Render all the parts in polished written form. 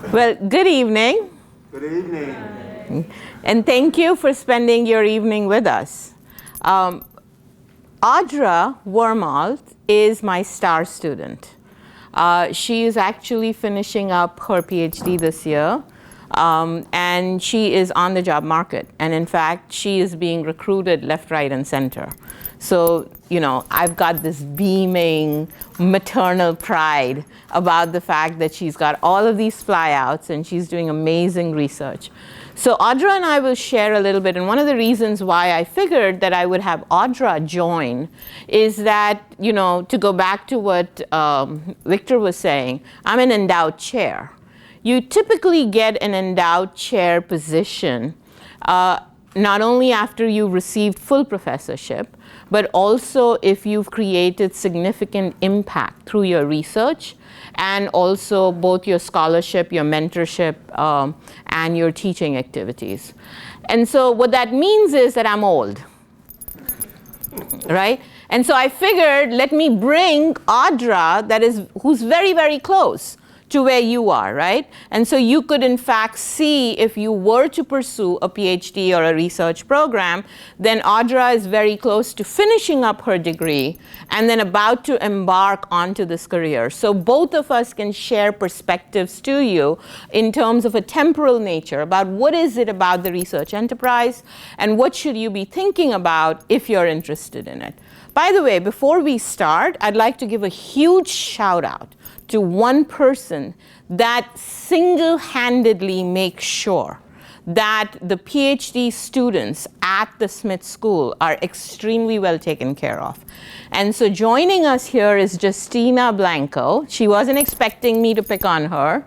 Well, good evening. Good evening. And thank you for spending your evening with us. Audra Wormald is my star student. She is actually finishing up her PhD this year, and she is on the job market. And in fact, she is being recruited left, right, and center. So, you know, I've got this beaming maternal pride about the fact that she's got all of these flyouts and she's doing amazing research. So Audra and I will share a little bit, and one of the reasons why I figured that I would have Audra join is that, you know, to go back to what Victor was saying, I'm an endowed chair. You typically get an endowed chair position not only after you've received full professorship, but also if you've created significant impact through your research and also both your scholarship, your mentorship, and your teaching activities. And so what that means is that I'm old, right? And so I figured, let me bring Audra, who's very, very close to where you are, right? And so you could in fact see if you were to pursue a PhD or a research program, then Audra is very close to finishing up her degree and then about to embark onto this career. So both of us can share perspectives to you in terms of a temporal nature about what is it about the research enterprise and what should you be thinking about if you're interested in it. By the way, before we start, I'd like to give a huge shout out to one person that single-handedly makes sure that the PhD students at the Smith School are extremely well taken care of. And so joining us here is Justina Blanco. She wasn't expecting me to pick on her,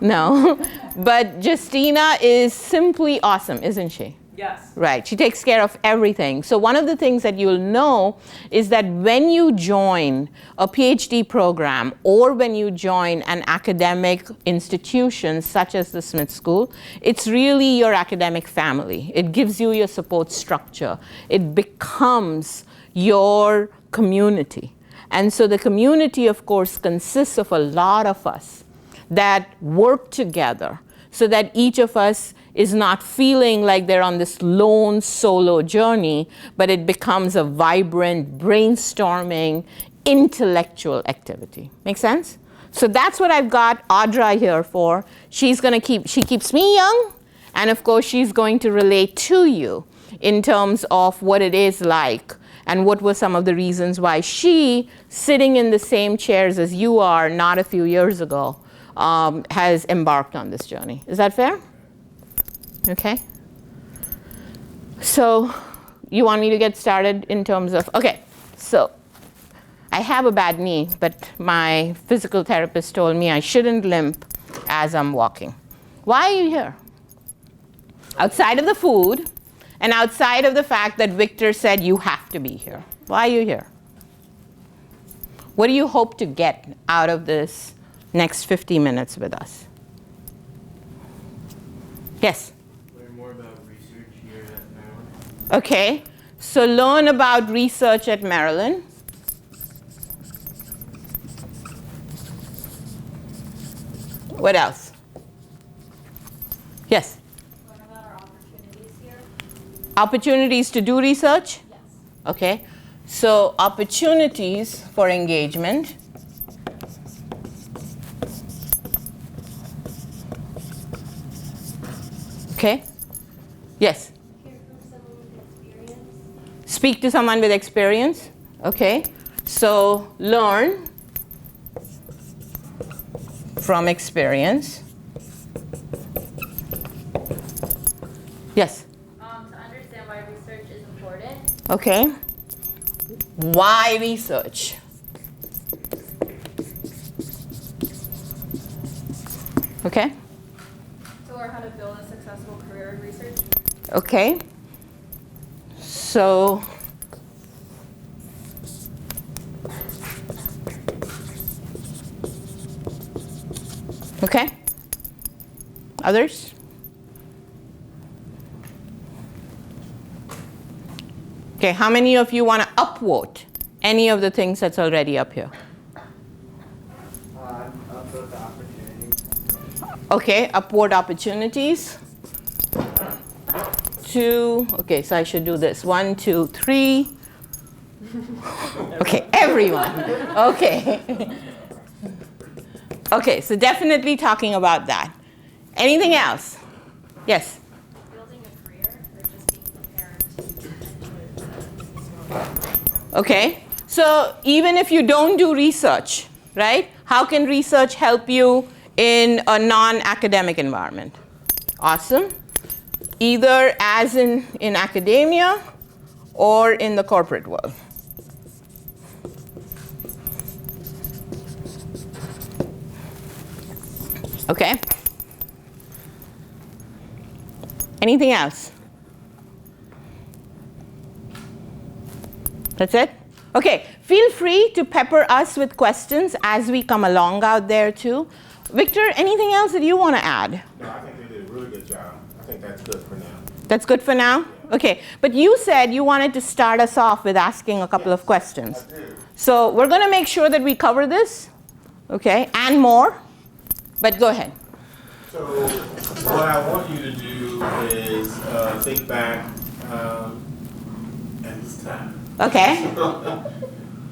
no, but Justina is simply awesome, isn't she? Yes. Right, she takes care of everything. So one of the things that you'll know is that when you join a PhD program or when you join an academic institution such as the Smith School, it's really your academic family. It gives you your support structure. It becomes your community. And so the community, of course, consists of a lot of us that work together so that each of us is not feeling like they're on this lone solo journey, but it becomes a vibrant, brainstorming, intellectual activity. Make sense? So that's what I've got Audra here for. She keeps me young, and of course she's going to relate to you in terms of what it is like and what were some of the reasons why she, sitting in the same chairs as you are not a few years ago, has embarked on this journey. Is that fair? Okay. So you want me to get started in terms of, okay, so I have a bad knee, but my physical therapist told me I shouldn't limp as I'm walking. Why are you here? Outside of the food and outside of the fact that Victor said you have to be here. Why are you here? What do you hope to get out of this next 50 minutes with us? Yes? Learn more about research here at Maryland. Okay, so learn about research at Maryland. What else? Yes? Learn about our opportunities here. Opportunities to do research? Yes. Okay, so opportunities for engagement. Okay? Yes? Hear from someone with experience. Speak to someone with experience. Okay, so learn from experience. Yes? To understand why research is important. Okay. Why research? Okay. To learn how to build a successful career in research. Okay. So okay. Others? Okay, how many of you want to upvote any of the things that's already up here? Up with the opportunities. Okay, upward opportunities. 2, okay, so I should do this. 1, 2, 3. Okay, everyone. Okay. Okay, so definitely talking about that. Anything else? Yes? Building a career or just being prepared to enter it? Okay, so even if you don't do research, right? How can research help you in a non-academic environment? Awesome. Either as in academia or in the corporate world. Okay. Anything else? That's it? Okay, feel free to pepper us with questions as we come along out there too. Victor, anything else that you want to add? No, I think they did a really good job. I think that's good for now. That's good for now? Okay, but you said you wanted to start us off with asking a couple of questions. I do. So we're going to make sure that we cover this, okay, and more, but go ahead. So what I want you to do is think back at this time. Okay,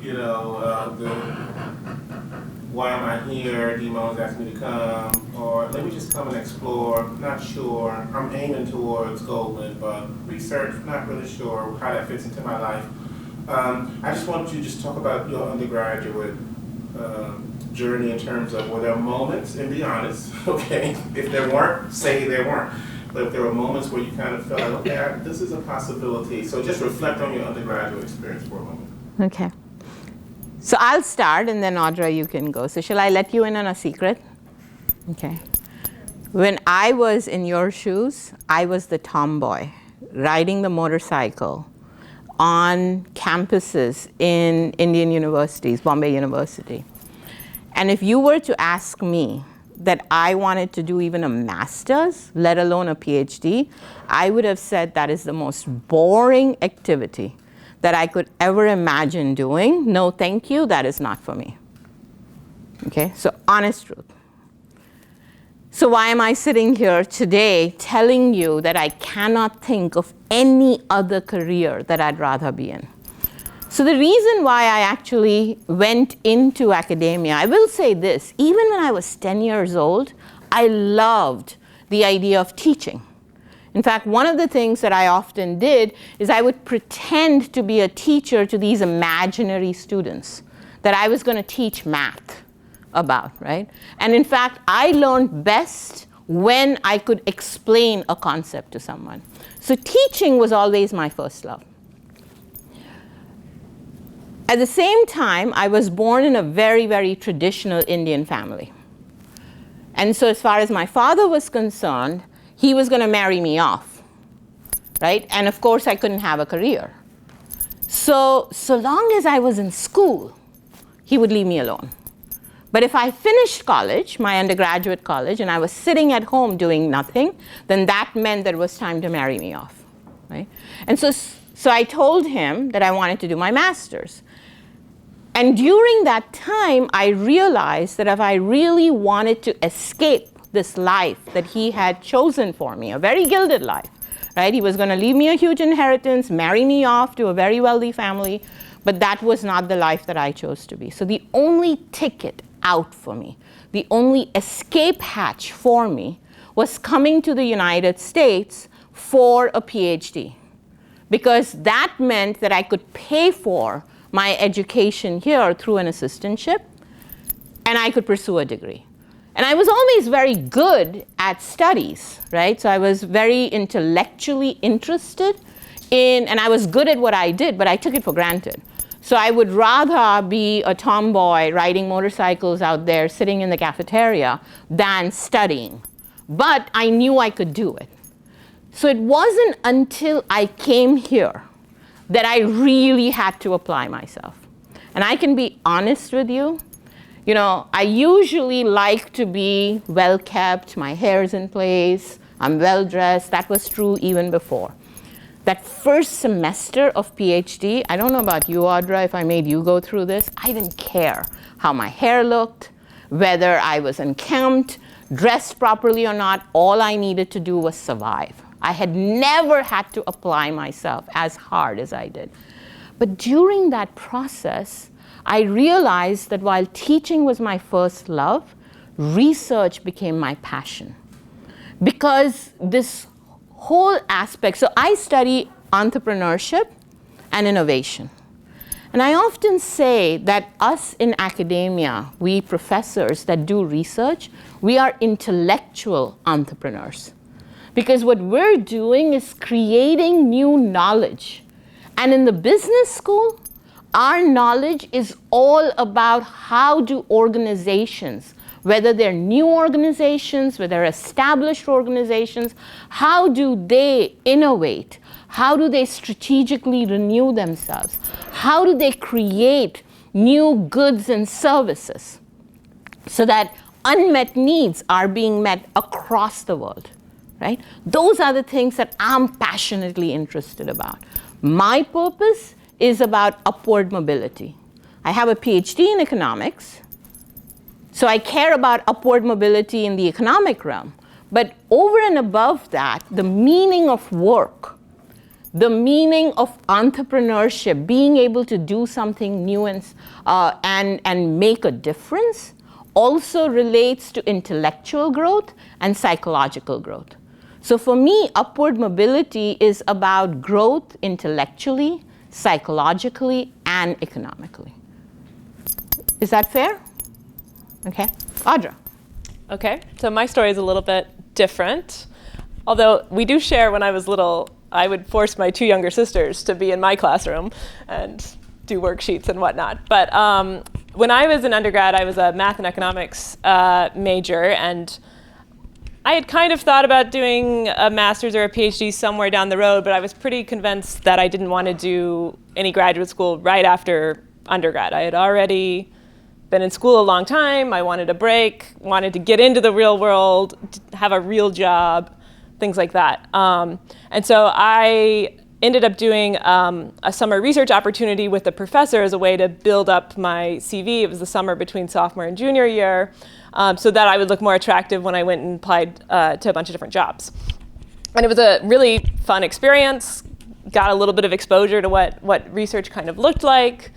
You know, why am I here? Demon's asked me to come, or let me just come and explore. Not sure. I'm aiming towards Goldman, but research, not really sure how that fits into my life. I just want you to just talk about your undergraduate journey in terms of, were there moments, and be honest, okay? If there weren't, say there weren't. But if there were moments where you kind of felt like, okay, this is a possibility. So just reflect on your undergraduate experience for a moment. okay. So I'll start and then Audra, you can go. So shall I let you in on a secret? Okay. When I was in your shoes, I was the tomboy riding the motorcycle on campuses in Indian universities, Bombay University. And if you were to ask me that I wanted to do even a master's, let alone a PhD, I would have said that is the most boring activity that I could ever imagine doing. No, thank you, that is not for me. Okay, so honest truth. So why am I sitting here today telling you that I cannot think of any other career that I'd rather be in? So the reason why I actually went into academia, I will say this, even when I was 10 years old, I loved the idea of teaching. In fact, one of the things that I often did is I would pretend to be a teacher to these imaginary students that I was going to teach math about, right? And in fact, I learned best when I could explain a concept to someone. So teaching was always my first love. At the same time, I was born in a very, very traditional Indian family. And so as far as my father was concerned, he was going to marry me off, right? And of course, I couldn't have a career. So long as I was in school, he would leave me alone. But if I finished college, my undergraduate college, and I was sitting at home doing nothing, then that meant there was time to marry me off, right? And so I told him that I wanted to do my master's. And during that time, I realized that if I really wanted to escape this life that he had chosen for me, a very gilded life, right? He was going to leave me a huge inheritance, marry me off to a very wealthy family, but that was not the life that I chose to be. So the only ticket out for me, the only escape hatch for me was coming to the United States for a PhD, because that meant that I could pay for my education here through an assistantship, and I could pursue a degree. And I was always very good at studies, right? So I was very intellectually interested in, and I was good at what I did, but I took it for granted. So I would rather be a tomboy riding motorcycles out there, sitting in the cafeteria, than studying. But I knew I could do it. So it wasn't until I came here that I really had to apply myself. And I can be honest with you. You know, I usually like to be well kept, my hair's in place, I'm well dressed. That was true even before. That first semester of PhD, I don't know about you, Audra, if I made you go through this, I didn't care how my hair looked, whether I was unkempt, dressed properly or not, all I needed to do was survive. I had never had to apply myself as hard as I did. But during that process, I realized that while teaching was my first love, research became my passion. Because this whole aspect, so I study entrepreneurship and innovation. And I often say that us in academia, we professors that do research, we are intellectual entrepreneurs. Because what we're doing is creating new knowledge. And in the business school, our knowledge is all about how do organizations, whether they're new organizations, whether they're established organizations, how do they innovate? How do they strategically renew themselves? How do they create new goods and services so that unmet needs are being met across the world, right? Those are the things that I'm passionately interested about. My purpose is about upward mobility. I have a PhD in economics, so I care about upward mobility in the economic realm. But over and above that, the meaning of work, the meaning of entrepreneurship, being able to do something new and make a difference, also relates to intellectual growth and psychological growth. So for me, upward mobility is about growth intellectually, psychologically, and economically. Is that fair? Okay. Audra. Okay, so my story is a little bit different. Although we do share, when I was little, I would force my two younger sisters to be in my classroom and do worksheets and whatnot. But when I was an undergrad, I was a math and economics major, and I had kind of thought about doing a master's or a PhD somewhere down the road, but I was pretty convinced that I didn't want to do any graduate school right after undergrad. I had already been in school a long time. I wanted a break, wanted to get into the real world, have a real job, things like that. And so I ended up doing a summer research opportunity with the professor as a way to build up my CV. It was the summer between sophomore and junior year, so that I would look more attractive when I went and applied to a bunch of different jobs. And it was a really fun experience, got a little bit of exposure to what research kind of looked like.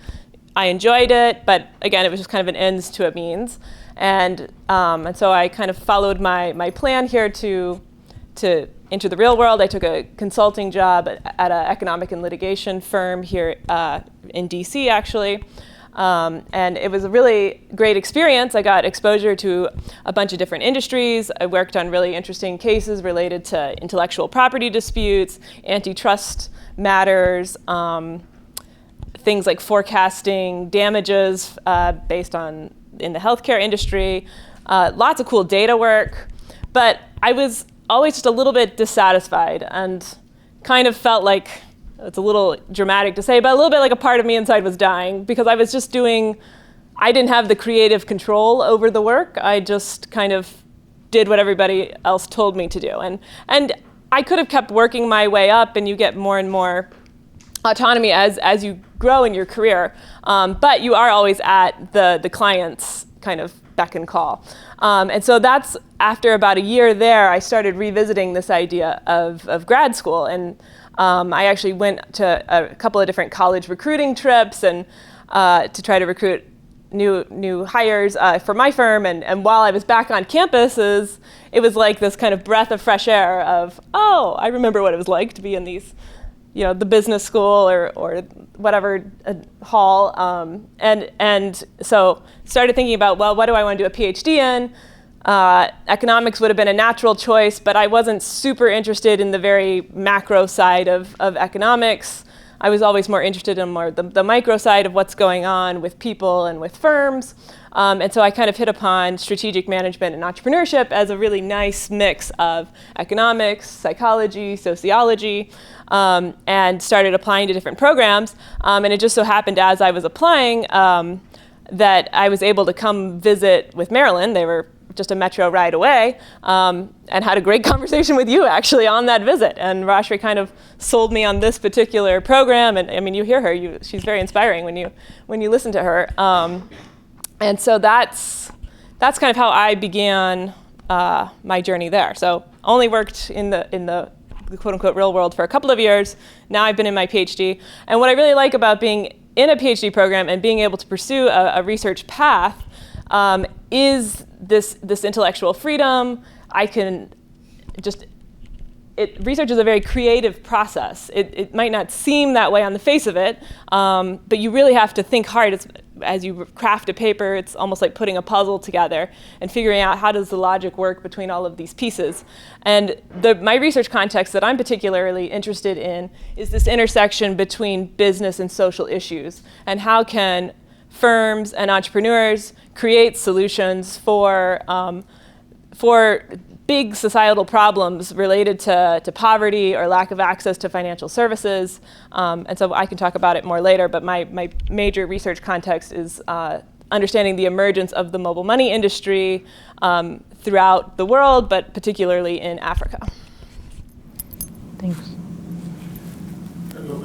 I enjoyed it, but again, it was just kind of an ends to a means. And so I kind of followed my plan here to enter the real world. I took a consulting job at an economic and litigation firm here in DC, actually. And it was a really great experience. I got exposure to a bunch of different industries. I worked on really interesting cases related to intellectual property disputes, antitrust matters, things like forecasting damages based on in the healthcare industry, lots of cool data work. But I was always just a little bit dissatisfied and kind of felt like, it's a little dramatic to say, but a little bit like a part of me inside was dying, because I was just I didn't have the creative control over the work. I just kind of did what everybody else told me to do. And I could have kept working my way up, and you get more and more autonomy as you grow in your career, but you are always at the client's kind of beck and call. And so that's, after about a year there, I started revisiting this idea of grad school. And I actually went to a couple of different college recruiting trips and to try to recruit new hires for my firm. And while I was back on campuses, it was like this kind of breath of fresh air of, oh, I remember what it was like to be in these, the business school or whatever hall, and so started thinking about, well, what do I want to do a PhD in? Economics would have been a natural choice, but I wasn't super interested in the very macro side of economics. I was always more interested in the micro side of what's going on with people and with firms. And so I kind of hit upon strategic management and entrepreneurship as a really nice mix of economics, psychology, sociology, and started applying to different programs. And it just so happened, as I was applying, that I was able to come visit with Maryland. They were just a metro ride away, and had a great conversation with you actually on that visit. And Rashmi kind of sold me on this particular program. And I mean, you hear her; she's very inspiring when you listen to her. And so that's kind of how I began my journey there. So only worked in the quote-unquote real world for a couple of years. Now I've been in my PhD. And what I really like about being in a PhD program and being able to pursue a research path is this intellectual freedom. I can just, research is a very creative process. It might not seem that way on the face of it, but you really have to think hard. As you craft a paper, it's almost like putting a puzzle together and figuring out how does the logic work between all of these pieces. And my research context that I'm particularly interested in is this intersection between business and social issues, and how can firms and entrepreneurs create solutions for big societal problems related to poverty or lack of access to financial services. And so I can talk about it more later, but my major research context is understanding the emergence of the mobile money industry throughout the world, but particularly in Africa. Thanks.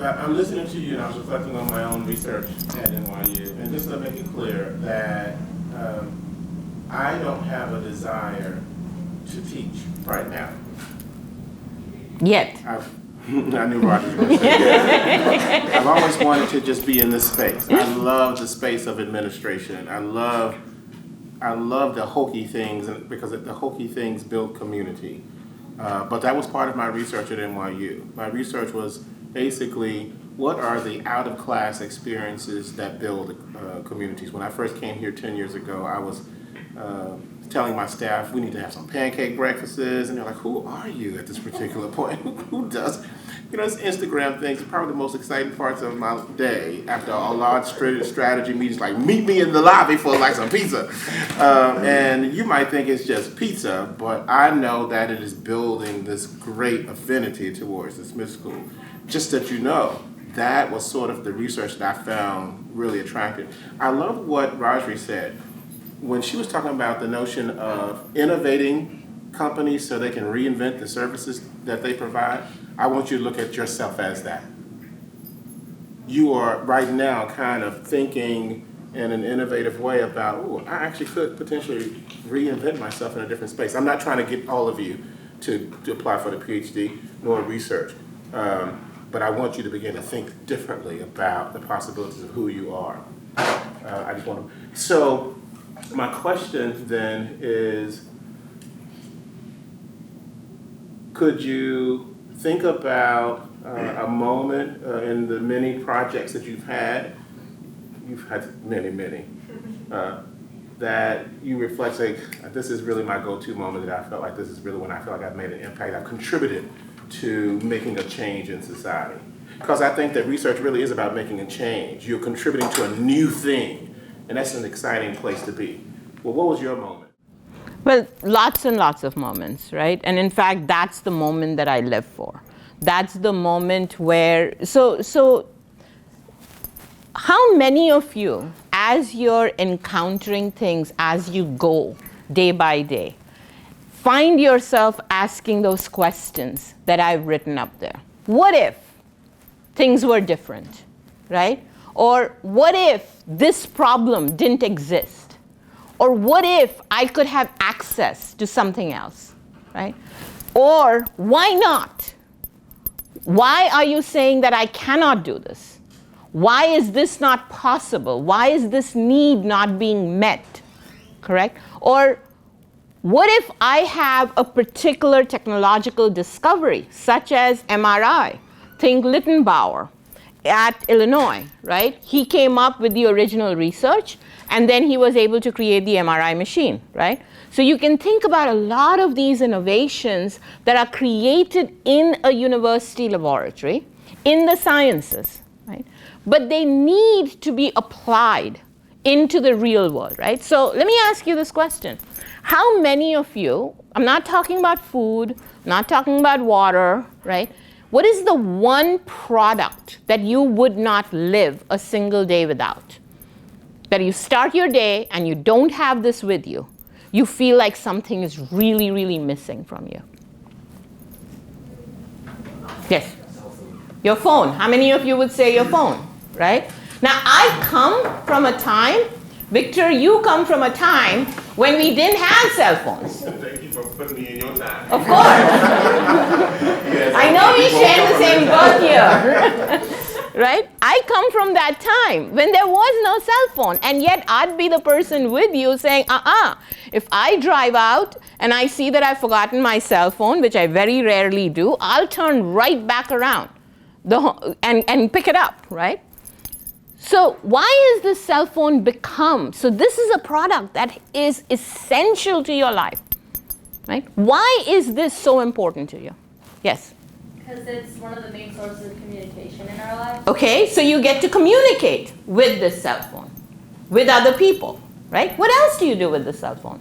I'm listening to you and I was reflecting on my own research at NYU. And just to make it clear that I don't have a desire to teach right now. Yet. I knew Roger was going to say that. I've always wanted to just be in this space. I love the space of administration. I love the hokey things because the hokey things build community. But that was part of my research at NYU. My research was basically what are the out-of-class experiences that build communities. When I first came here 10 years ago, I was telling my staff we need to have some pancake breakfasts, and they're like, who are you at this particular point? Who does? This Instagram thing is probably the most exciting parts of my day after a large strategy meetings, like meet me in the lobby for like some pizza. And you might think it's just pizza, but I know that it is building this great affinity towards the Smith School. Just that you know, that was sort of the research that I found really attractive. I love what Rajri said. When she was talking about the notion of innovating companies so they can reinvent the services that they provide, I want you to look at yourself as that. You are right now kind of thinking in an innovative way about, oh, I actually could potentially reinvent myself in a different space. I'm not trying to get all of you to apply for the PhD nor research, but I want you to begin to think differently about the possibilities of who you are. I just want to. So my question then is, could you think about a moment in the many projects that you've had many, that you reflect, say, this is really my go-to moment, that I felt like this is really when I feel like I've made an impact, I've contributed to making a change in society. Because I think that research really is about making a change. You're contributing to a new thing, and that's an exciting place to be. Well, what was your moment? Well, lots and lots of moments, right? And in fact, that's the moment that I live for. That's the moment where, so how many of you, as you're encountering things as you go, day by day, find yourself asking those questions that I've written up there? What if things were different, right? Or what if this problem didn't exist? Or what if I could have access to something else, right? Or why not? Why are you saying that I cannot do this? Why is this not possible? Why is this need not being met, correct? Or what if I have a particular technological discovery, such as MRI? Think Littenbauer at Illinois, right? He came up with the original research, and then he was able to create the MRI machine, right? So you can think about a lot of these innovations that are created in a university laboratory, in the sciences, right? But they need to be applied into the real world, right? So let me ask you this question. How many of you, I'm not talking about food, I'm not talking about water, right? What is the one product that you would not live a single day without? That you start your day and you don't have this with you. You feel like something is really, really missing from you. Yes? Your phone. How many of you would say your phone, right? Now, I come from a time, Victor, you come from a time when we didn't have cell phones. Thank you for putting me in your time. Of course. Yes, I know we people share the come same from birth year. Right? I come from that time when there was no cell phone, and yet I'd be the person with you saying, if I drive out and I see that I've forgotten my cell phone, which I very rarely do, I'll turn right back around and pick it up, right? So why is this cell phone become? So this is a product that is essential to your life, right? Why is this so important to you? Yes? Because it's one of the main sources of communication in our lives. Okay, so you get to communicate with this cell phone, with other people, right? What else do you do with the cell phone?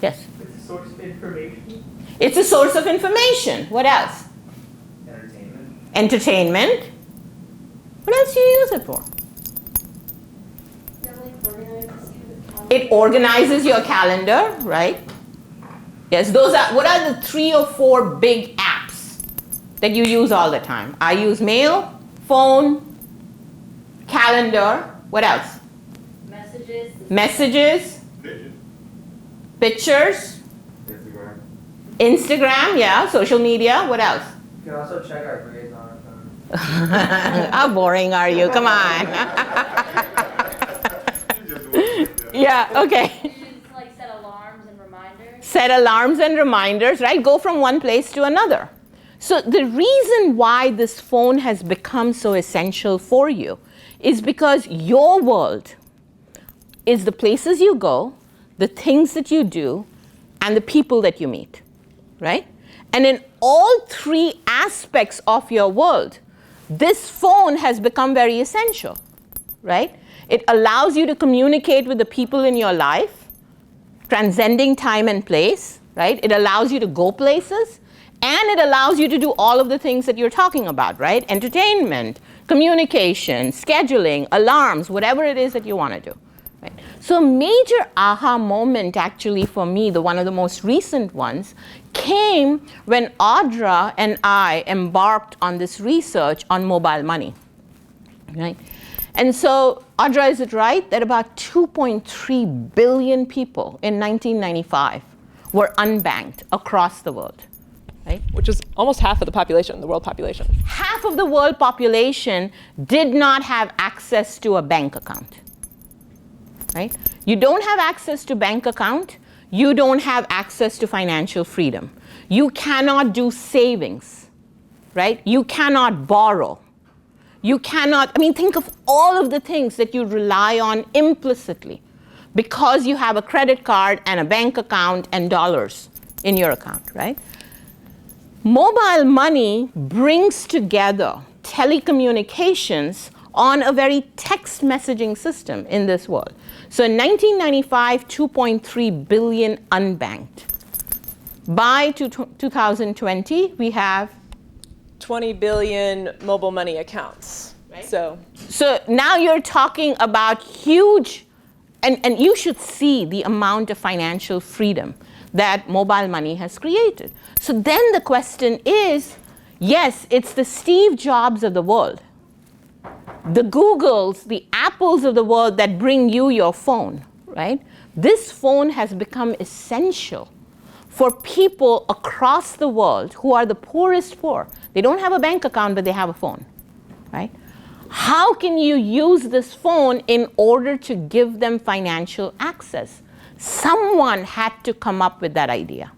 Yes? It's a source of information. It's a source of information. What else? Entertainment. Entertainment. What else do you use it for? It organizes your calendar, right? Yes, those are, what are the 3 or 4 big apps that you use all the time? I use mail, phone, calendar, what else? Messages, pictures, Instagram, yeah, social media, what else? You can also check our grades on our phone. How boring are you? Come on. Yeah, okay. You should like set alarms and reminders. Set alarms and reminders, right? Go from one place to another. So the reason why this phone has become so essential for you is because your world is the places you go, the things that you do, and the people that you meet, right? And in all 3 aspects of your world, this phone has become very essential, right? It allows you to communicate with the people in your life, transcending time and place, right? It allows you to go places, and it allows you to do all of the things that you're talking about, right? Entertainment, communication, scheduling, alarms, whatever it is that you want to do. Right? So a major aha moment actually for me, one of the most recent ones, came when Audra and I embarked on this research on mobile money. Right? And so, Audra, is it right that about 2.3 billion people in 1995 were unbanked across the world? Right? Which is almost half of the population, the world population. Half of the world population did not have access to a bank account. Right? You don't have access to bank account, you don't have access to financial freedom. You cannot do savings, right? You cannot borrow. You cannot, think of all of the things that you rely on implicitly because you have a credit card and a bank account and dollars in your account, right? Mobile money brings together telecommunications on a very text messaging system in this world. So in 1995, 2.3 billion unbanked. By 2020, we have 20 billion mobile money accounts. Right. So now you're talking about huge, and you should see the amount of financial freedom that mobile money has created. So then the question is, yes, it's the Steve Jobs of the world, the Googles, the Apples of the world that bring you your phone, right? This phone has become essential for people across the world who are the poorest poor. They don't have a bank account, but they have a phone, right? How can you use this phone in order to give them financial access? Someone had to come up with that idea.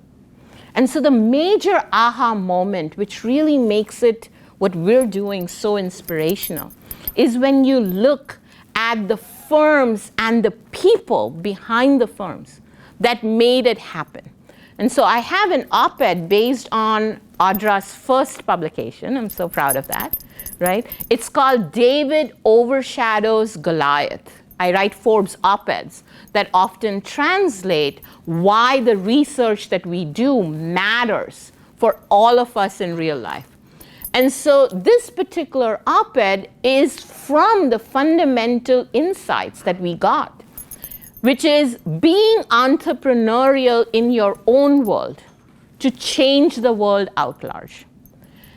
And so the major aha moment, which really makes it what we're doing so inspirational, is when you look at the firms and the people behind the firms that made it happen. And so I have an op-ed based on Audra's first publication. I'm so proud of that, right? It's called David Overshadows Goliath. I write Forbes op-eds that often translate why the research that we do matters for all of us in real life. And so this particular op-ed is from the fundamental insights that we got, which is being entrepreneurial in your own world to change the world out large.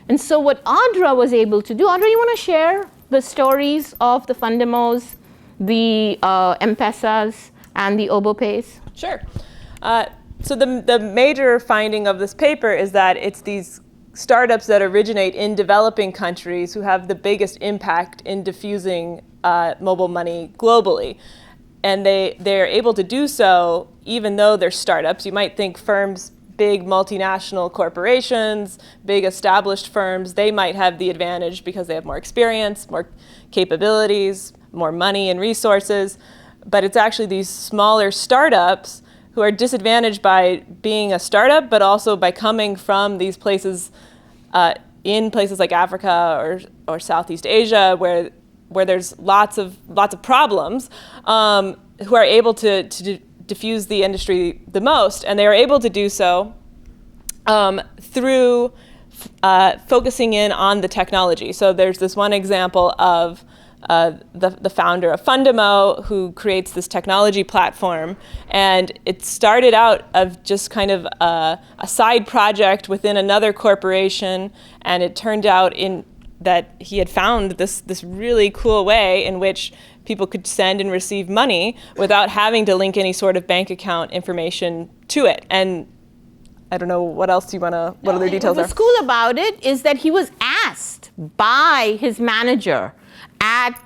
And so what Audra was able to do, Audra, you want to share the stories of the Fundamos, the M-Pesas, and the OboPays? Sure. So the major finding of this paper is that it's these startups that originate in developing countries who have the biggest impact in diffusing mobile money globally. And they're able to do so even though they're startups. You might think firms, big multinational corporations, big established firms, they might have the advantage because they have more experience, more capabilities, more money and resources. But it's actually these smaller startups who are disadvantaged by being a startup, but also by coming from these places, in places like Africa or Southeast Asia, where there's lots of problems, who are able to diffuse the industry the most, and they are able to do so through focusing in on the technology. So there's this one example of the founder of Fundamo, who creates this technology platform, and it started out of just kind of a side project within another corporation, and it turned out that he had found this really cool way in which people could send and receive money without having to link any sort of bank account information to it. And I don't know what else what other details are. What's cool about it is that he was asked by his manager at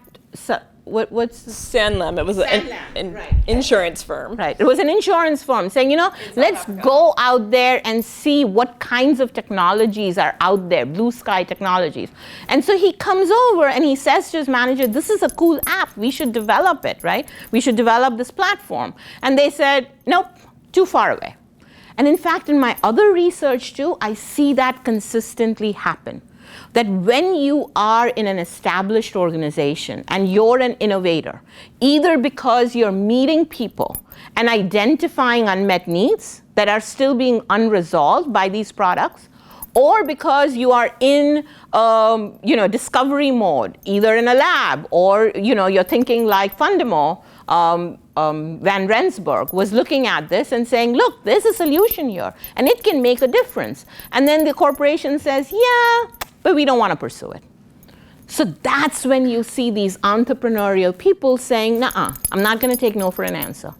what's Sanlam. It was an right. insurance firm. Right. It was an insurance firm saying, let's go out there and see what kinds of technologies are out there, blue sky technologies. And so he comes over and he says to his manager, this is a cool app. We should develop it, right? We should develop this platform. And they said, nope, too far away. And in fact, in my other research too, I see that consistently happen. That when you are in an established organization and you're an innovator, either because you're meeting people and identifying unmet needs that are still being unresolved by these products, or because you are in discovery mode, either in a lab or you're thinking like Fundamo, Van Rensburg was looking at this and saying, look, there's a solution here and it can make a difference. And then the corporation says, yeah, but we don't want to pursue it. So that's when you see these entrepreneurial people saying, nuh-uh, I'm not going to take no for an answer.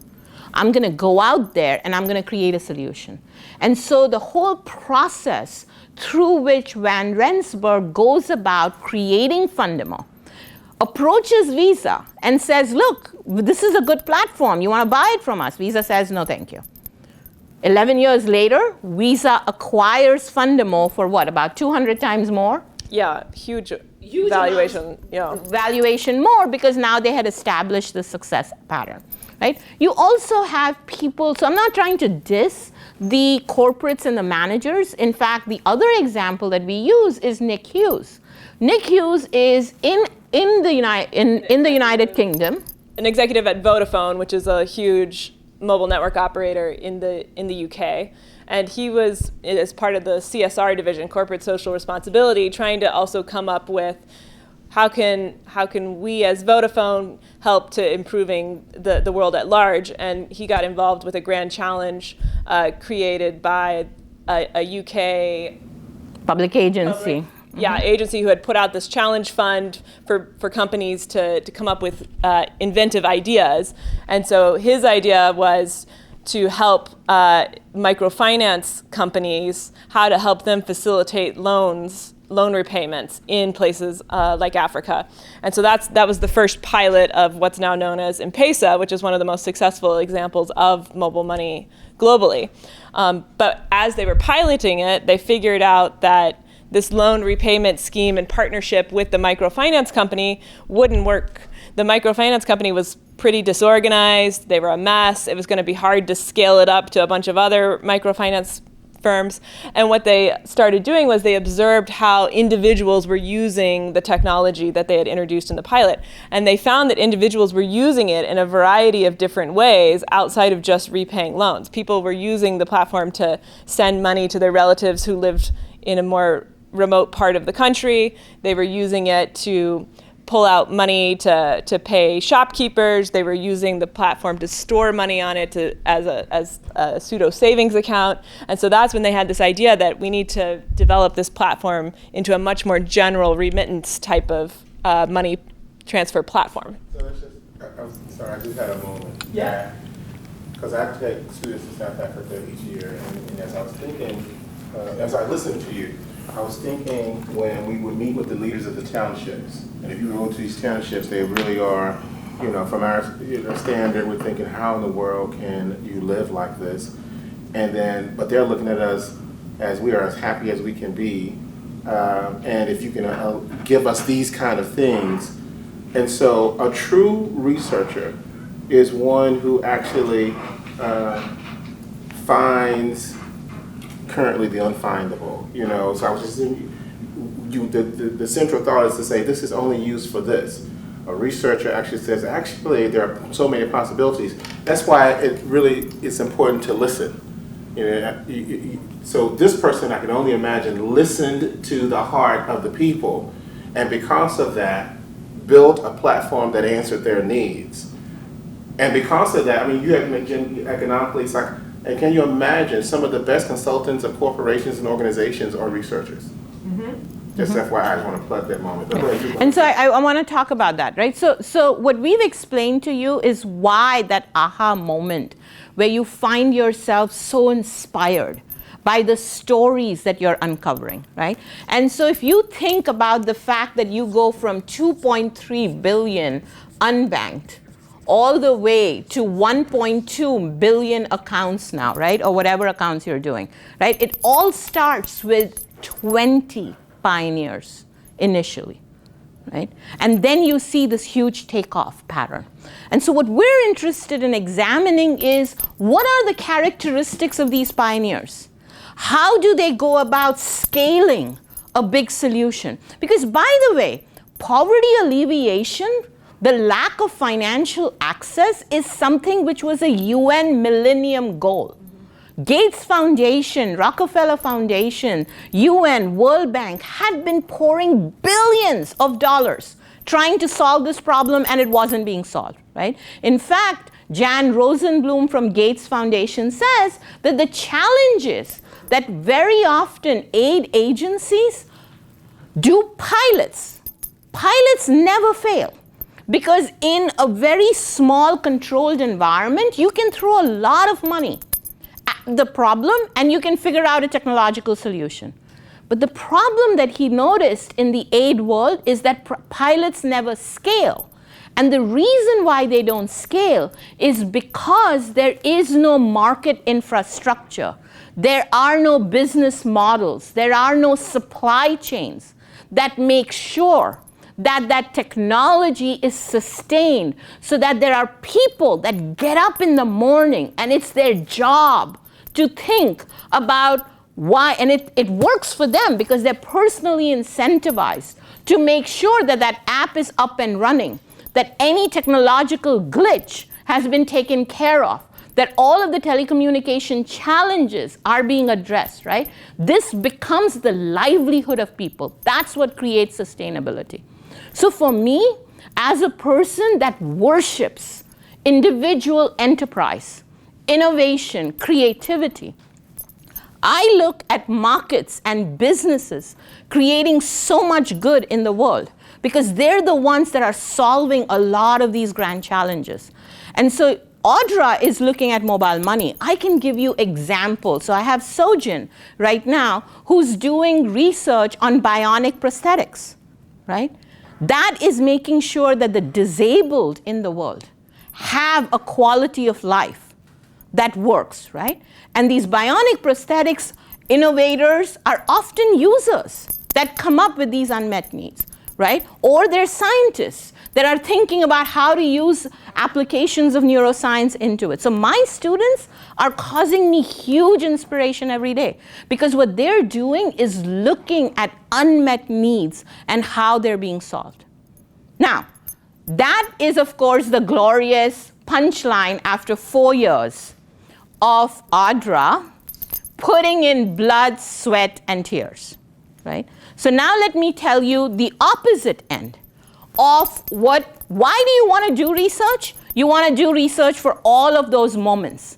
I'm going to go out there and I'm going to create a solution. And so the whole process through which Van Rensburg goes about creating Fundamo, approaches Visa and says, look, this is a good platform. You want to buy it from us? Visa says, no, thank you. 11 years later, Visa acquires Fundamo for what, about 200 times more? Yeah, huge valuation. Yeah, valuation more because now they had established the success pattern, right? You also have people, so I'm not trying to diss the corporates and the managers. In fact, the other example that we use is Nick Hughes. Nick Hughes is in the United Kingdom. An executive at Vodafone, which is a huge mobile network operator in the UK, and he was, as part of the CSR division, corporate social responsibility, trying to also come up with how can we as Vodafone help to improving the world at large. And he got involved with a grand challenge created by a UK public agency. Agency who had put out this challenge fund for companies to come up with inventive ideas. And so his idea was to help microfinance companies, how to help them facilitate loan repayments in places like Africa. And so that was the first pilot of what's now known as M-Pesa, which is one of the most successful examples of mobile money globally. But as they were piloting it, they figured out that this loan repayment scheme in partnership with the microfinance company wouldn't work. The microfinance company was pretty disorganized. They were a mess. It was going to be hard to scale it up to a bunch of other microfinance firms. And what they started doing was they observed how individuals were using the technology that they had introduced in the pilot. And they found that individuals were using it in a variety of different ways outside of just repaying loans. People were using the platform to send money to their relatives who lived in a more remote part of the country. They were using it to pull out money to pay shopkeepers. They were using the platform to store money on it as a pseudo savings account. And so that's when they had this idea that we need to develop this platform into a much more general remittance type of money transfer platform. So it's just, I'm sorry, I just had a moment. Yeah. because I take students to South Africa each year, and as I was thinking, as I listened to you, I was thinking when we would meet with the leaders of the townships, and if you go to these townships, they really are, from our standard, we're thinking, how in the world can you live like this? And then, but they're looking at us as we are as happy as we can be, and if you can give us these kind of things. And so a true researcher is one who actually finds currently the unfindable. So I was just the central thought is to say this is only used for this. A researcher actually says, actually, there are so many possibilities. That's why it really is important to listen. So this person, I can only imagine, listened to the heart of the people, and because of that, built a platform that answered their needs. And because of that, you have mentioned economically, and can you imagine some of the best consultants of corporations and organizations are researchers? Just FYI, I want to plug that moment. And so I want to talk about that, right? So what we've explained to you is why that aha moment where you find yourself so inspired by the stories that you're uncovering, right? And so if you think about the fact that you go from 2.3 billion unbanked all the way to 1.2 billion accounts now, right? Or whatever accounts you're doing, right? It all starts with 20 pioneers initially, right? And then you see this huge takeoff pattern. And so what we're interested in examining is, what are the characteristics of these pioneers? How do they go about scaling a big solution? Because by the way, poverty alleviation, the lack of financial access, is something which was a UN Millennium Goal. Gates Foundation, Rockefeller Foundation, UN, World Bank had been pouring billions of dollars trying to solve this problem, and it wasn't being solved, right? In fact, Jan Rosenblum from Gates Foundation says that the challenge is that very often aid agencies do pilots. Pilots never fail, because in a very small controlled environment, you can throw a lot of money at the problem and you can figure out a technological solution. But the problem that he noticed in the aid world is that pilots never scale. And the reason why they don't scale is because there is no market infrastructure. There are no business models. There are no supply chains that make sure that that technology is sustained, so that there are people that get up in the morning and it's their job to think about why, and it works for them because they're personally incentivized to make sure that that app is up and running, that any technological glitch has been taken care of, that all of the telecommunication challenges are being addressed, right? This becomes the livelihood of people. That's what creates sustainability. So for me, as a person that worships individual enterprise, innovation, creativity, I look at markets and businesses creating so much good in the world because they're the ones that are solving a lot of these grand challenges. And so Audra is looking at mobile money. I can give you examples. So I have Sojin right now who's doing research on bionic prosthetics, right? That is making sure that the disabled in the world have a quality of life that works, right? And these bionic prosthetics innovators are often users that come up with these unmet needs, right? Or they're scientists that are thinking about how to use applications of neuroscience into it. So my students are causing me huge inspiration every day because what they're doing is looking at unmet needs and how they're being solved. Now, that is, of course, the glorious punchline after 4 years of Audra putting in blood, sweat, and tears, right? So now let me tell you the opposite end of why do you want to do research? You want to do research for all of those moments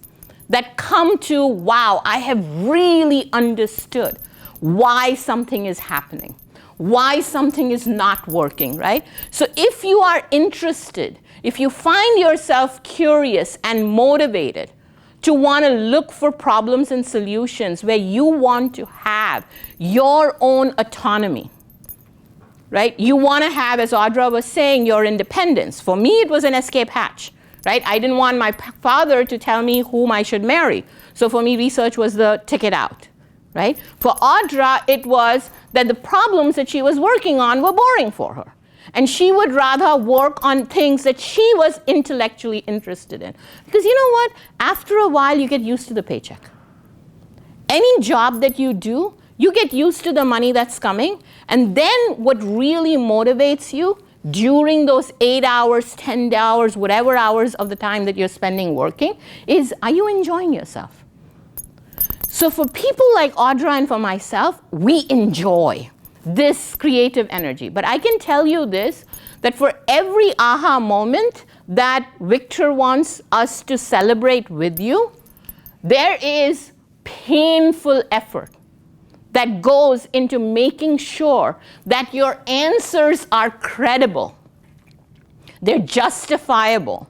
that come to, wow, I have really understood why something is happening, why something is not working, right? So if you are interested, if you find yourself curious and motivated to want to look for problems and solutions where you want to have your own autonomy, right? You want to have, as Audra was saying, your independence. For me, it was an escape hatch, right? I didn't want my father to tell me whom I should marry. So for me, research was the ticket out, right? For Audra, it was that the problems that she was working on were boring for her. And she would rather work on things that she was intellectually interested in. Because you know what? After a while, you get used to the paycheck. Any job that you do, you get used to the money that's coming. And then what really motivates you during those 8 hours, 10 hours, whatever hours of the time that you're spending working is, are you enjoying yourself? So for people like Audra and for myself, we enjoy this creative energy. But I can tell you this, that for every aha moment that Victor wants us to celebrate with you, there is painful effort that goes into making sure that your answers are credible. They're justifiable.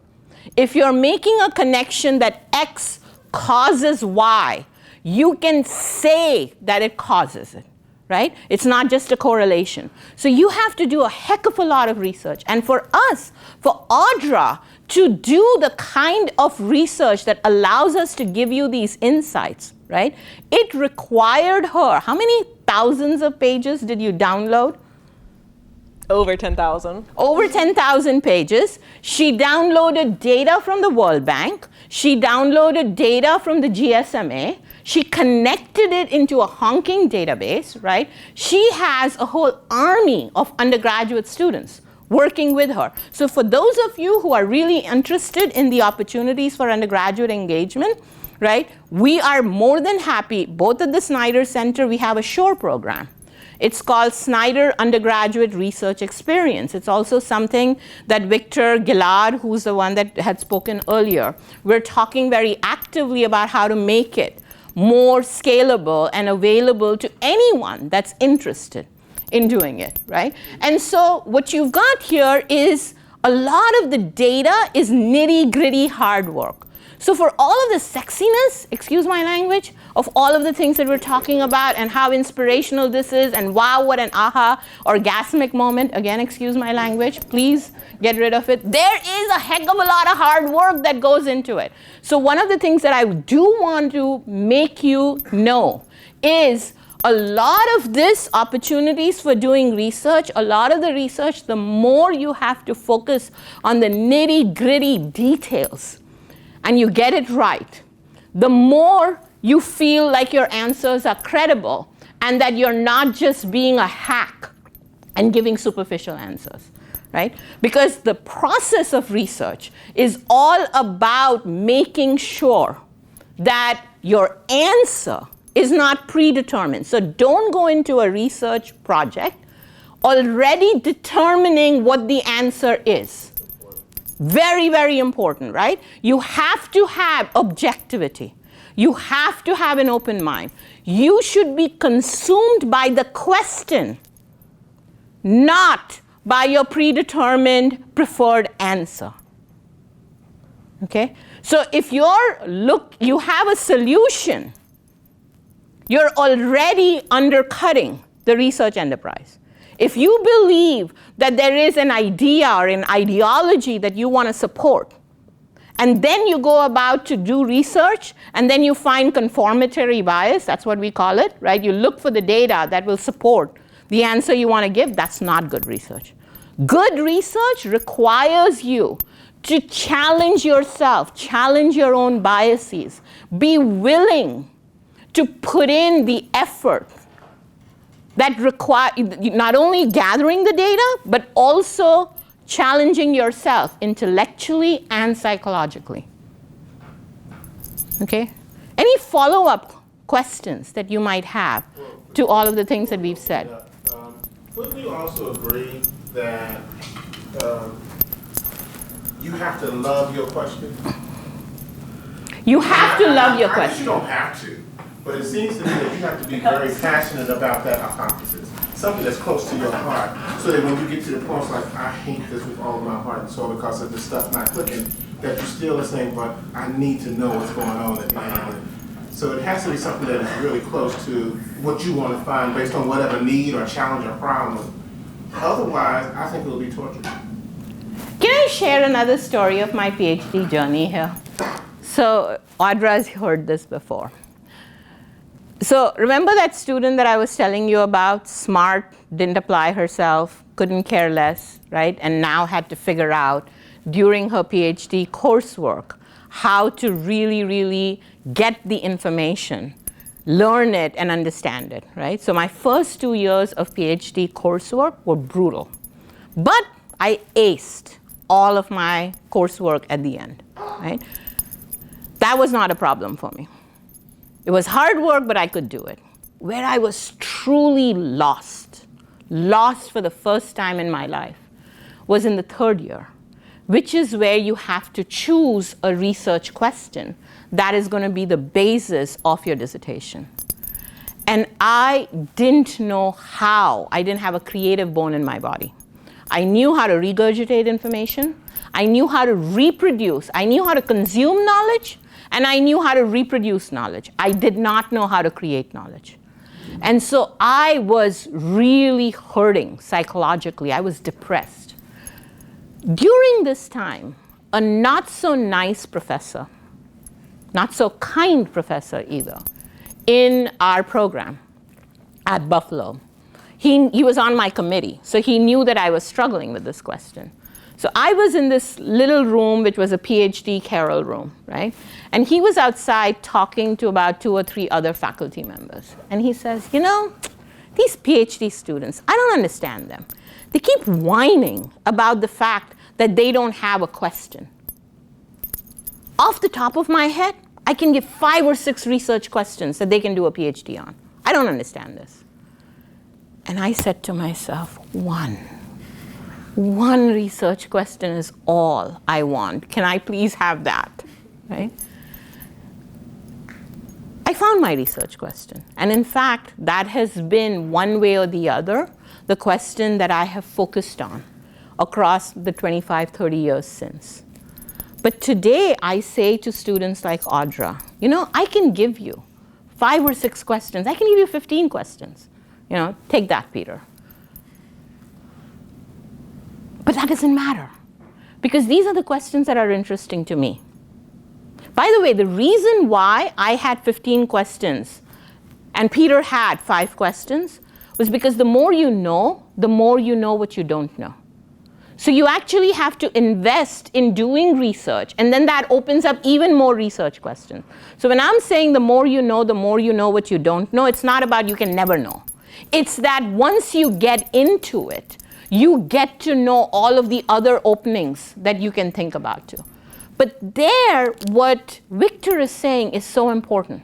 If you're making a connection that X causes Y, you can say that it causes it, right? It's not just a correlation. So you have to do a heck of a lot of research. And for us, for Audra to do the kind of research that allows us to give you these insights, right? It required her, how many thousands of pages did you download? Over 10,000. Over 10,000 pages. She downloaded data from the World Bank. She downloaded data from the GSMA. She connected it into a honking database, right? She has a whole army of undergraduate students working with her. So for those of you who are really interested in the opportunities for undergraduate engagement, right, we are more than happy. Both at the Snyder Center, we have a SHORE program. It's called Snyder Undergraduate Research Experience. It's also something that Victor Gillard, who's the one that had spoken earlier, we're talking very actively about how to make it more scalable and available to anyone that's interested in doing it, right? And so what you've got here is a lot of the data is nitty-gritty hard work. So for all of the sexiness, excuse my language, of all of the things that we're talking about and how inspirational this is and wow, what an aha, orgasmic moment, again, excuse my language, please get rid of it. There is a heck of a lot of hard work that goes into it. So one of the things that I do want to make you know is a lot of this opportunities for doing research, a lot of the research, the more you have to focus on the nitty-gritty details and you get it right, the more you feel like your answers are credible and that you're not just being a hack and giving superficial answers, right? Because the process of research is all about making sure that your answer is not predetermined. So don't go into a research project already determining what the answer is. Very, very important, right? You have to have objectivity. You have to have an open mind. You should be consumed by the question, not by your predetermined preferred answer. Okay? So if you have a solution, you're already undercutting the research enterprise. If you believe that there is an idea or an ideology that you want to support, and then you go about to do research, and then you find conformatory bias, that's what we call it, right? You look for the data that will support the answer you want to give, that's not good research. Good research requires you to challenge yourself, challenge your own biases, be willing to put in the effort that require not only gathering the data, but also challenging yourself intellectually and psychologically. Okay? Any follow-up questions that you might have to all of the things that we've said? Wouldn't you also agree that you have to love your question? You have to love your You question. don't have to. But it seems to me that you have to be very passionate about that hypothesis, something that's close to your heart, so that when you get to the point, it's like, I hate this with all of my heart and soul because of this stuff not clicking, that you're still listening, but I need to know what's going on at the end. So it has to be something that is really close to what you want to find based on whatever need or challenge or problem. Otherwise, I think it'll be torture. Can I share another story of my PhD journey here? So Audra's heard this before. So remember that student that I was telling you about, smart, didn't apply herself, couldn't care less, right? And now had to figure out during her PhD coursework how to really, really get the information, learn it, and understand it, right? So my first 2 years of PhD coursework were brutal. But I aced all of my coursework at the end, right? That was not a problem for me. It was hard work, but I could do it. Where I was truly lost for the first time in my life, was in the 3rd year, which is where you have to choose a research question that is going to be the basis of your dissertation. And I didn't know how. I didn't have a creative bone in my body. I knew how to regurgitate information. I knew how to reproduce. I knew how to consume knowledge, and I knew how to reproduce knowledge. I did not know how to create knowledge. And so I was really hurting psychologically. I was depressed. During this time, a not so nice professor, not so kind professor either, in our program at Buffalo, he was on my committee, so he knew that I was struggling with this question. So I was in this little room, which was a PhD Carol room, right? And he was outside talking to about 2 or 3 other faculty members. And he says, you know, these PhD students, I don't understand them. They keep whining about the fact that they don't have a question. Off the top of my head, I can give 5 or 6 research questions that they can do a PhD on. I don't understand this. And I said to myself, one research question is all I want. Can I please have that, right? I found my research question. And in fact, that has been one way or the other, the question that I have focused on across the 25, 30 years since. But today I say to students like Audra, you know, I can give you 5 or 6 questions. I can give you 15 questions. You know, take that, Peter. But that doesn't matter, because these are the questions that are interesting to me. By the way, the reason why I had 15 questions and Peter had 5 questions was because the more you know what you don't know. So you actually have to invest in doing research, and then that opens up even more research questions. So when I'm saying the more you know what you don't know, it's not about you can never know. It's that once you get into it, you get to know all of the other openings that you can think about too. But there, what Victor is saying is so important.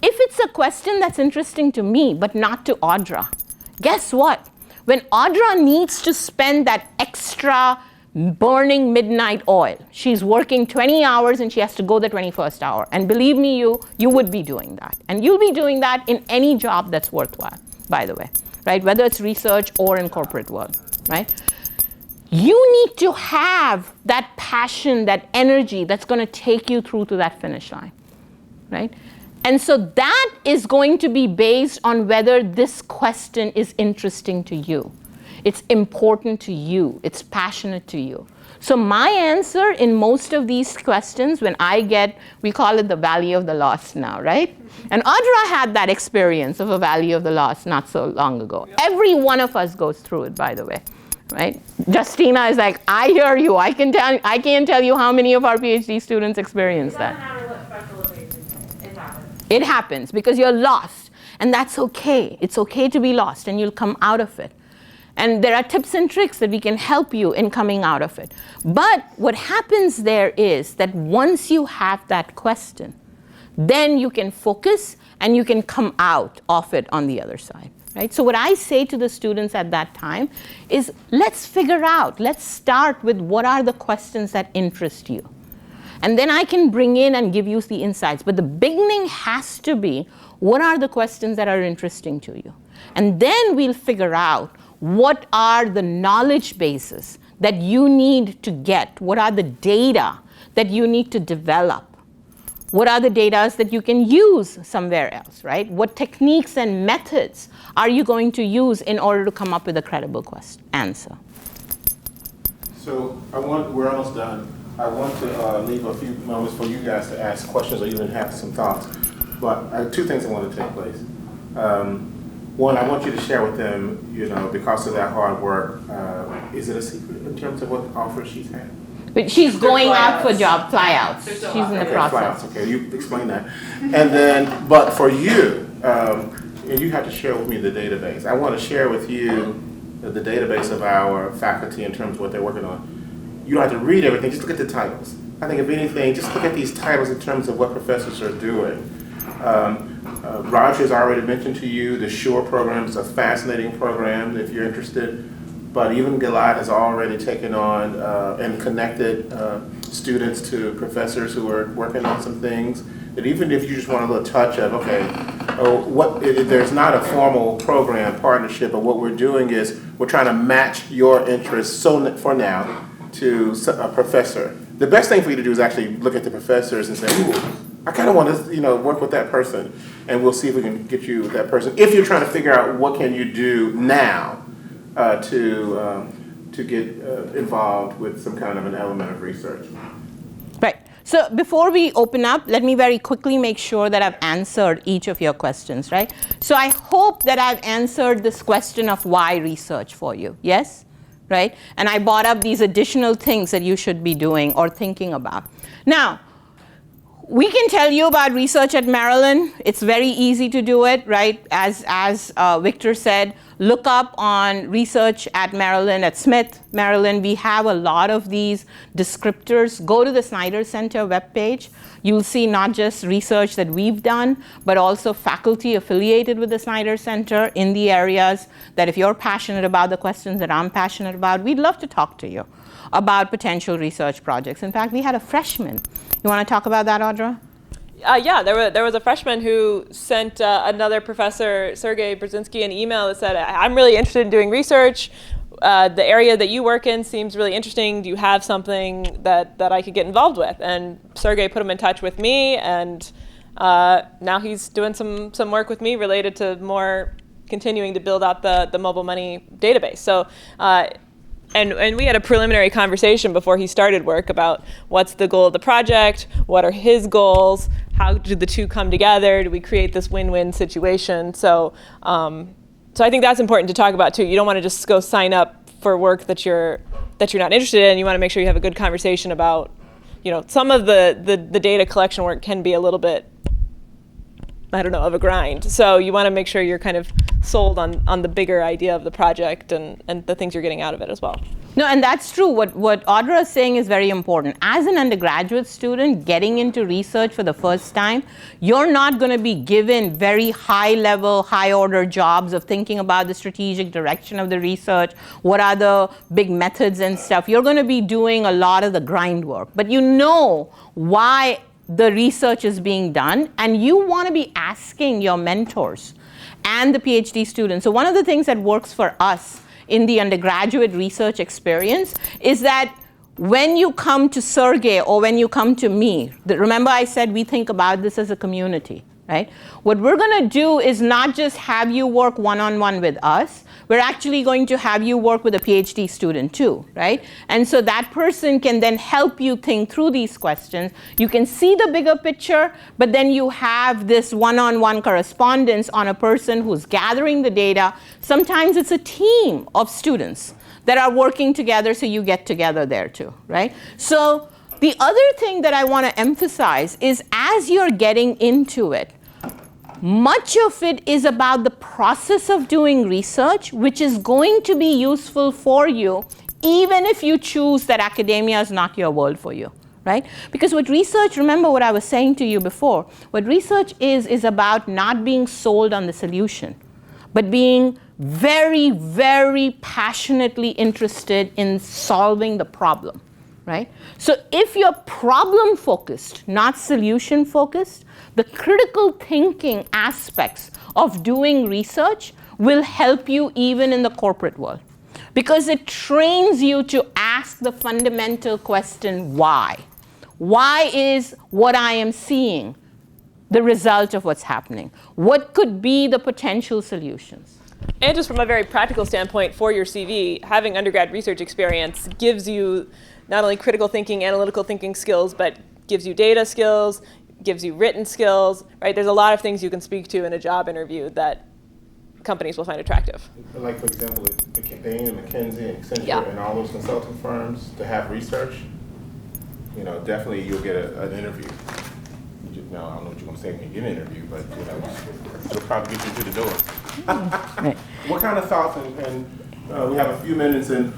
If it's a question that's interesting to me, but not to Audra, guess what? When Audra needs to spend that extra burning midnight oil, she's working 20 hours and she has to go the 21st hour. And believe me, you would be doing that. And you'll be doing that in any job that's worthwhile, by the way, right? Whether it's research or in corporate world, right? You need to have that passion, that energy that's going to take you through to that finish line, right? And so that is going to be based on whether this question is interesting to you. It's important to you. It's passionate to you. So my answer in most of these questions, when I get, we call it the Valley of the Lost now, right? And Audra had that experience of a Valley of the Lost not so long ago. Every one of us goes through it, by the way. Right? Justina is like, I hear you. I can't tell you how many of our PhD students experience that. It doesn't matter what specialization it happens. It happens because you're lost. And that's okay. It's okay to be lost, and you'll come out of it. And there are tips and tricks that we can help you in coming out of it. But what happens there is that once you have that question, then you can focus and you can come out of it on the other side. Right? So what I say to the students at that time is, let's figure out, let's start with what are the questions that interest you. And then I can bring in and give you the insights. But the beginning has to be, what are the questions that are interesting to you? And then we'll figure out what are the knowledge bases that you need to get, what are the data that you need to develop? What are the data that you can use somewhere else, right? What techniques and methods are you going to use in order to come up with a credible answer? So we're almost done. I want to leave a few moments for you guys to ask questions or even have some thoughts. But two things I want to take place. One, I want you to share with them, because of that hard work, is it a secret in terms of what offers she's had? But she's going out for flyouts. job flyouts. They're She's still in out the there. process. Flyouts, okay, you explain that. And then, but for you, and you have to share with me the database. I want to share with you the database of our faculty in terms of what they're working on. You don't have to read everything, just look at the titles. I think if anything, just look at these titles in terms of what professors are doing. Roger has already mentioned to you the SURE program is a fascinating program if you're interested. But even Gilad has already taken on and connected students to professors who are working on some things. That even if you just want a little touch of, there's not a formal program partnership, but what we're doing is we're trying to match your interests for now to a professor. The best thing for you to do is actually look at the professors and say, ooh, I kind of want to work with that person, and we'll see if we can get you with that person. If you're trying to figure out what can you do now to get involved with some kind of an element of research. Right. So before we open up, let me very quickly make sure that I've answered each of your questions, right? So I hope that I've answered this question of why research for you. Yes? Right? And I brought up these additional things that you should be doing or thinking about. Now, we can tell you about research at Maryland. It's very easy to do it, right? As Victor said, look up on research at Maryland, at Smith, Maryland. We have a lot of these descriptors. Go to the Snyder Center webpage. You'll see not just research that we've done, but also faculty affiliated with the Snyder Center in the areas that if you're passionate about the questions that I'm passionate about, we'd love to talk to you about potential research projects. In fact, we had a freshman. You want to talk about that, Audra? Yeah, there was a freshman who sent another professor, Sergey Brzezinski, an email that said, I'm really interested in doing research. The area that you work in seems really interesting. Do you have something that I could get involved with? And Sergey put him in touch with me, and now he's doing some work with me related to more continuing to build out the mobile money database. So. And we had a preliminary conversation before he started work about what's the goal of the project, what are his goals, how do the two come together, do we create this win-win situation? So I think that's important to talk about too. You don't want to just go sign up for work that you're not interested in. You want to make sure you have a good conversation about, some of the data collection work can be a little bit, of a grind. So you want to make sure you're kind of sold on the bigger idea of the project and the things you're getting out of it as well. No, and that's true. What Audra is saying is very important. As an undergraduate student getting into research for the first time, you're not going to be given very high-level, high-order jobs of thinking about the strategic direction of the research, what are the big methods and stuff. You're going to be doing a lot of the grind work. But you know why the research is being done, and you want to be asking your mentors and the PhD students. So one of the things that works for us in the undergraduate research experience is that when you come to Sergey or when you come to me, remember I said we think about this as a community, right? What we're going to do is not just have you work one-on-one with us, we're actually going to have you work with a PhD student too, right? And so that person can then help you think through these questions. You can see the bigger picture, but then you have this one-on-one correspondence on a person who's gathering the data. Sometimes it's a team of students that are working together, so you get together there too, right? So the other thing that I want to emphasize is as you're getting into it, much of it is about the process of doing research, which is going to be useful for you, even if you choose that academia is not your world for you, right? Because what research, remember what I was saying to you before, what research is about not being sold on the solution, but being very, very passionately interested in solving the problem, right? So if you're problem focused, not solution focused, the critical thinking aspects of doing research will help you even in the corporate world, because it trains you to ask the fundamental question, why? Why is what I am seeing the result of what's happening? What could be the potential solutions? And just from a very practical standpoint for your CV, having undergrad research experience gives you not only critical thinking, analytical thinking skills, but gives you data skills, gives you written skills, right? There's a lot of things you can speak to in a job interview that companies will find attractive. Like, for example, Bain and McKinsey and Accenture Yeah. and all those consulting firms to have research, you know, definitely you'll get an interview. No, I don't know what you're going to say when you get an interview, but, you know, it'll probably get you through the door. What kind of thoughts, and we have a few minutes, and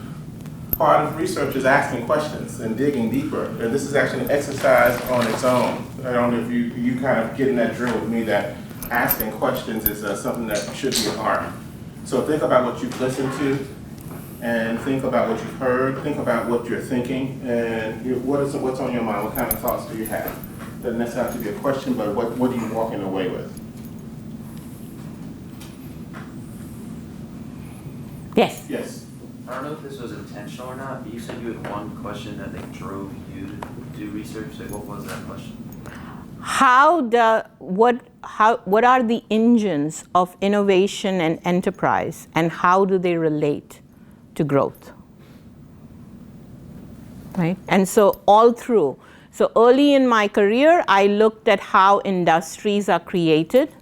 part of research is asking questions and digging deeper. And this is actually an exercise on its own. I don't know if you kind of getting that drill with me that asking questions is something that should be an art. So think about what you've listened to, and think about what you've heard, think about what you're thinking, and what's on your mind, what kind of thoughts do you have? Doesn't necessarily have to be a question, but what are you walking away with? Yes. Yes. I don't know if this was intentional or not, but you said you had one question that like drove you to do research. Like, what was that question? What are the engines of innovation and enterprise, and how do they relate to growth? Right? And so all through. So early in my career, I looked at how industries are created,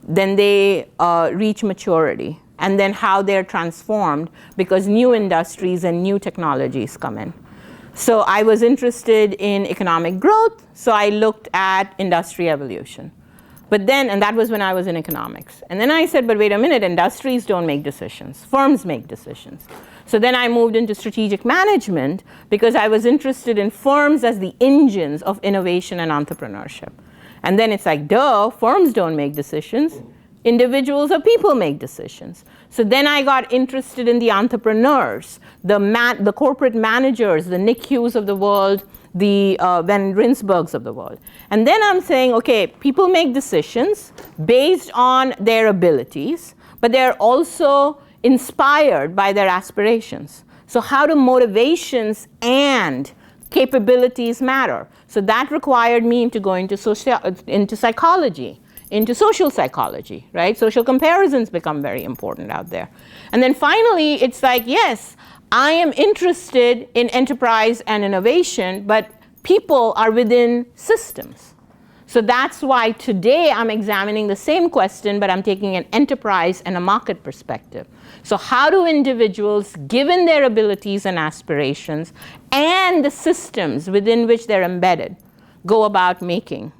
then they reach maturity, and then how they're transformed because new industries and new technologies come in. So I was interested in economic growth, so I looked at industry evolution. But then, and that was when I was in economics. And then I said, but wait a minute, industries don't make decisions, firms make decisions. So then I moved into strategic management because I was interested in firms as the engines of innovation and entrepreneurship. And then it's like, duh, firms don't make decisions. Individuals or people make decisions. So then I got interested in the entrepreneurs, the corporate managers, the Nick Hughes of the world, the Van Rensburgs of the world. And then I'm saying, okay, people make decisions based on their abilities, but they're also inspired by their aspirations. So how do motivations and capabilities matter? So that required me to go into psychology, into social psychology, right? Social comparisons become very important out there. And then finally, it's like, yes, I am interested in enterprise and innovation, but people are within systems. So that's why today I'm examining the same question, but I'm taking an enterprise and a market perspective. So how do individuals, given their abilities and aspirations and the systems within which they're embedded, go about making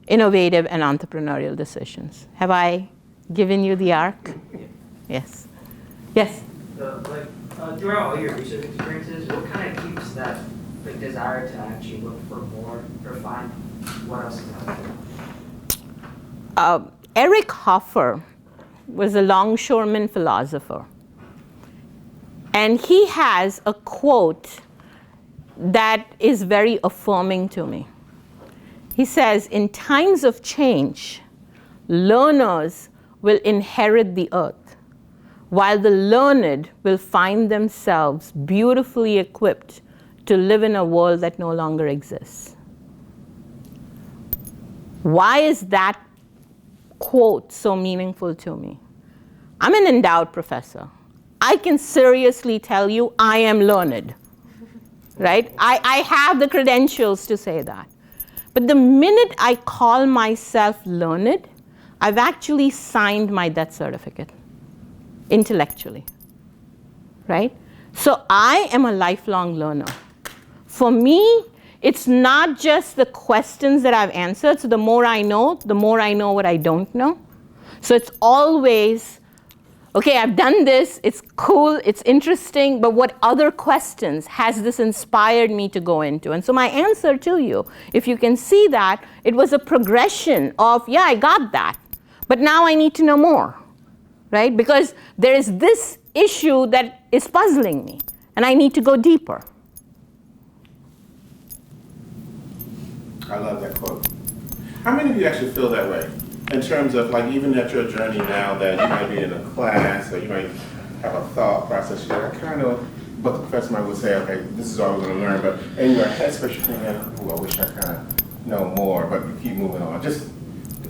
innovative and entrepreneurial decisions? Have I given you the arc? Yes. Yes? Throughout all your research experiences, what kind of keeps that desire to actually look for more or find what else is out there? Eric Hoffer was a longshoreman philosopher. And he has a quote that is very affirming to me. He says, in times of change, learners will inherit the earth, while the learned will find themselves beautifully equipped to live in a world that no longer exists. Why is that quote so meaningful to me? I'm an endowed professor. I can seriously tell you I am learned, right? I have the credentials to say that. But the minute I call myself learned, I've actually signed my death certificate intellectually, right? So I am a lifelong learner. For me, it's not just the questions that I've answered. So the more I know what I don't know. So it's always, okay, I've done this, it's cool, it's interesting, but what other questions has this inspired me to go into? And so my answer to you, if you can see that, it was a progression of, yeah, I got that, but now I need to know more, right? Because there is this issue that is puzzling me, and I need to go deeper. I love that quote. How many of you actually feel that way? In terms of like even at your journey now that you might be in a class or you might have a thought process, you're like, I kind of but the professor might would say, okay, this is all we're going to learn. But in your head space, you're thinking, oh, I wish I kind of know more, but you keep moving on. Just,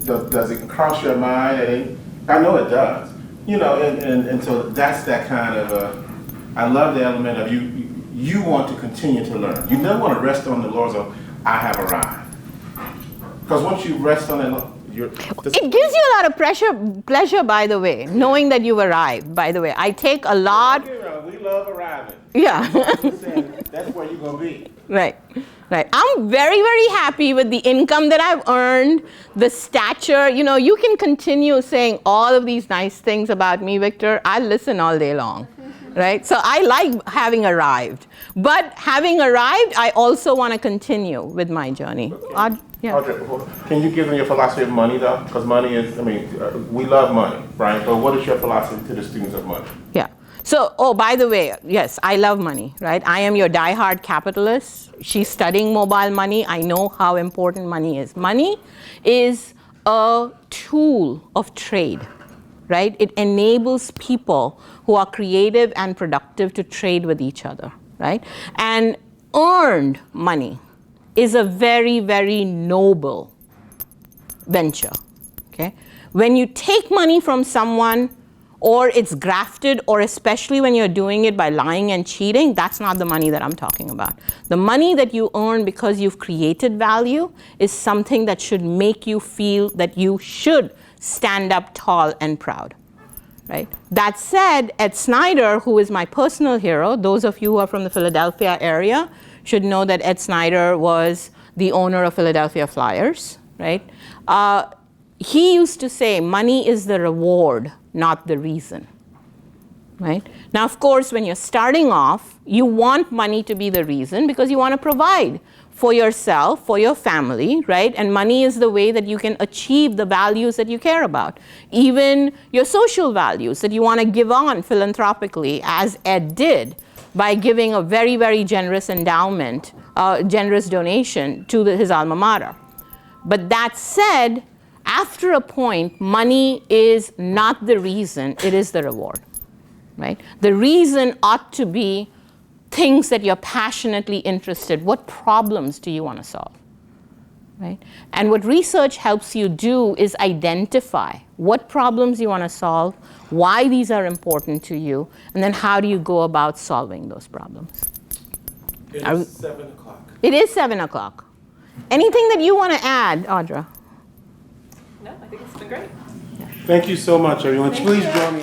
does it cross your mind? I know it does. You know, and so that's that kind of, I love the element of you want to continue to learn. You never want to rest on the laurels of, I have arrived. Because once you rest on it, it gives you a lot of pleasure, by the way, knowing that you've arrived, by the way. I take a lot. We love arriving. Yeah. That's where you're going to be. Right. I'm very, very happy with the income that I've earned, the stature. You know, you can continue saying all of these nice things about me, Victor. I'll listen all day long. Right? So I like having arrived. But having arrived, I also want to continue with my journey. Yeah. Audrey, can you give them your philosophy of money, though? Because money is, we love money, right? But what is your philosophy to the students of money? Yeah. So, by the way, yes, I love money, right? I am your diehard capitalist. She's studying mobile money. I know how important money is. Money is a tool of trade, right? It enables people who are creative and productive to trade with each other, right? And earned money is a very, very noble venture, okay? When you take money from someone, or it's grafted, or especially when you're doing it by lying and cheating, that's not the money that I'm talking about. The money that you earn because you've created value is something that should make you feel that you should stand up tall and proud, right? That said, Ed Snyder, who is my personal hero, those of you who are from the Philadelphia area should know that Ed Snyder was the owner of Philadelphia Flyers, right? He used to say, money is the reward, not the reason, right? Now, of course, when you're starting off, you want money to be the reason because you want to provide for yourself, for your family, right? And money is the way that you can achieve the values that you care about. Even your social values that you want to give on philanthropically, as Ed did, by giving a very, very generous endowment, generous donation to his alma mater. But that said, after a point, money is not the reason, it is the reward, right? The reason ought to be things that you're passionately interested. What problems do you want to solve, right? And what research helps you do is identify what problems you want to solve, why these are important to you, and then how do you go about solving those problems. It is 7 o'clock. It is 7 o'clock. Anything that you want to add, Audra? No, I think it's been great. Thank you so much, everyone. Please join me.